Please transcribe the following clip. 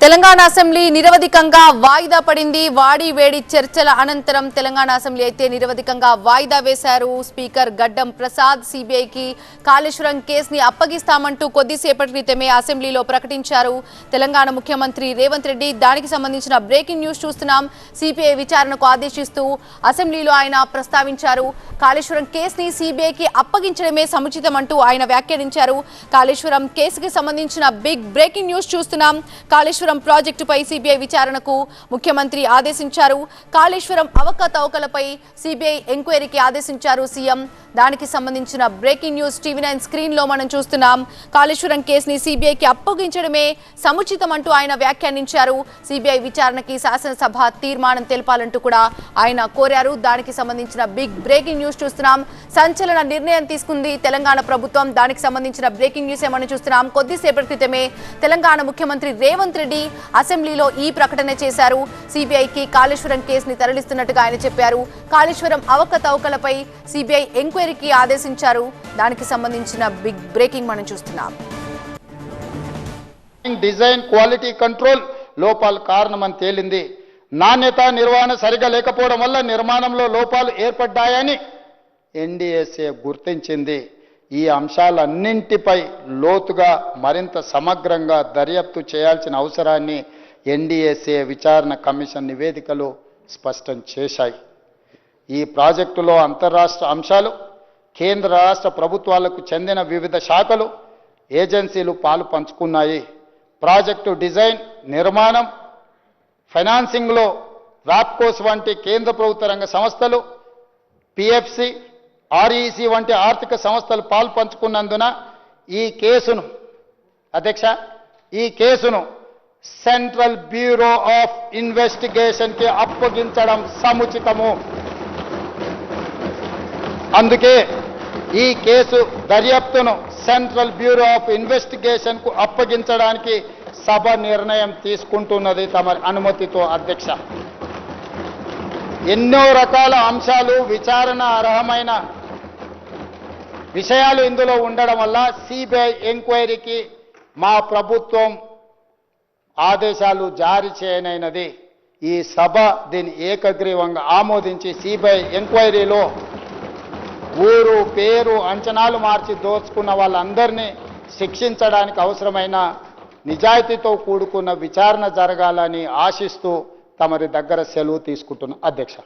Telangana assembly నిరవధికంగా వాయిదా పడింది. వాడి వేడి చర్చల అనంతరం తెలంగాణ అసెంబ్లీ అయితే నిరవధికంగా వాయిదా వేశారు. స్పీకర్ గడ్డం ప్రసాద్ సిబిఐకి కాళేశ్వరం కేసుని అప్పగిస్తామంటూ కొద్దిసేపటి క్రితమే అసెంబ్లీలో ప్రకటించారు. తెలంగాణ ముఖ్యమంత్రి రేవంత్ రెడ్డి దానికి సంబంధించిన బ్రేకింగ్ న్యూస్ చూస్తున్నాం. సిబిఐ విచారణకు ఆదేశిస్తూ అసెంబ్లీలో ఆయన ప్రస్తావించారు. కాళేశ్వరం కేసుని సిబిఐకి అప్పగించడమే సముచితమంటూ ఆయన వ్యాఖ్యానించారు. కాళేశ్వరం కేసుకి సంబంధించిన బిగ్ బ్రేకింగ్ న్యూస్ చూస్తున్నాం. కాళేశ్వరం ప్రాజెక్టుపై సిబిఐ విచారణకు ముఖ్యమంత్రి ఆదేశించారు. కాళేశ్వరం అవకతవకలపై సిబిఐ ఎంక్వైరీకి ఆదేశించారు సీఎం. దానికి సంబంధించిన బ్రేకింగ్ న్యూస్ టీవీ9 స్క్రీన్ లో మనం చూస్తున్నాం. కాళేశ్వరం కేసుని సిబిఐకి అప్పగించడమే సముచితమంటూ ఆయన వ్యాఖ్యానించారు. సిబిఐ విచారణకి శాసనసభ తీర్మానం తెలపాలంటూ కూడా ఆయన కోరారు. దానికి సంబంధించిన బిగ్ బ్రేకింగ్ న్యూస్ చూస్తున్నాం. సంచలన నిర్ణయం తీసుకుంది తెలంగాణ ప్రభుత్వం. దానికి సంబంధించిన బ్రేకింగ్ న్యూస్ మనం చూస్తున్నాం. కొద్దిసేపటి క్రితమే తెలంగాణ ముఖ్యమంత్రి రేవంత్ రెడ్డి అసెంబ్లీలో ఈ ప్రకటన చేశారు. సిబిఐకి కాళేశ్వరం కేసుని తరలిస్తున్నట్టుగా ఆయన చెప్పారు. కాళేశ్వరం అవకతవకలపై సిబిఐ ఎంక్వైరీకి ఆదేశించారు. దానికి సంబంధించిన బిగ్ బ్రేకింగ్ మనం చూస్తున్నాం. డిజైన్ క్వాలిటీ కంట్రోల్ లోపాలు కారణమని తేలింది. నాణ్యత నిర్వహణ సరిగా లేకపోవడం వల్ల నిర్మాణంలో లోపాలు ఏర్పడ్డాయని ఎన్డీఎస్ఏ గుర్తించింది. ఈ అంశాలన్నింటిపై లోతుగా మరింత సమగ్రంగా దర్యాప్తు చేయాల్సిన అవసరాన్ని ఎన్డీఎస్ఏ విచారణ కమిషన్ నివేదికలు స్పష్టం చేశాయి. ఈ ప్రాజెక్టులో అంతర్రాష్ట్ర అంశాలు, కేంద్ర రాష్ట్ర ప్రభుత్వాలకు చెందిన వివిధ శాఖలు, ఏజెన్సీలు పాలు పంచుకున్నాయి. ప్రాజెక్టు డిజైన్, నిర్మాణం, ఫైనాన్సింగ్లో వ్యాప్కోస్ వంటి కేంద్ర ప్రభుత్వ రంగ సంస్థలు, పిఎఫ్సి, ఆర్ఈసి వంటి ఆర్థిక సంస్థలు పాలు పంచుకున్నందున ఈ కేసును సెంట్రల్ బ్యూరో ఆఫ్ ఇన్వెస్టిగేషన్కి అప్పగించడం సముచితము. అందుకే ఈ కేసు దర్యాప్తును సెంట్రల్ బ్యూరో ఆఫ్ ఇన్వెస్టిగేషన్కు అప్పగించడానికి సభ నిర్ణయం తీసుకుంటున్నది తమ అనుమతితో. అధ్యక్ష, ఎన్నో రకాల అంశాలు, విచారణ అర్హమైన విషయాలు ఇందులో ఉండడం వల్ల సిబిఐ ఎంక్వైరీకి మా ప్రభుత్వం ఆదేశాలు జారీ చేయనైనది. ఈ సభ దీన్ని ఏకగ్రీవంగా ఆమోదించి సిబిఐ ఎంక్వైరీలో ఊరు పేరు అంచనాలు మార్చి దోచుకున్న వాళ్ళందరినీ శిక్షించడానికి అవసరమైన నిజాయితీతో కూడుకున్న విచారణ జరగాలని ఆశిస్తూ తమరి దగ్గర సెలవు తీసుకుంటున్న. అధ్యక్ష.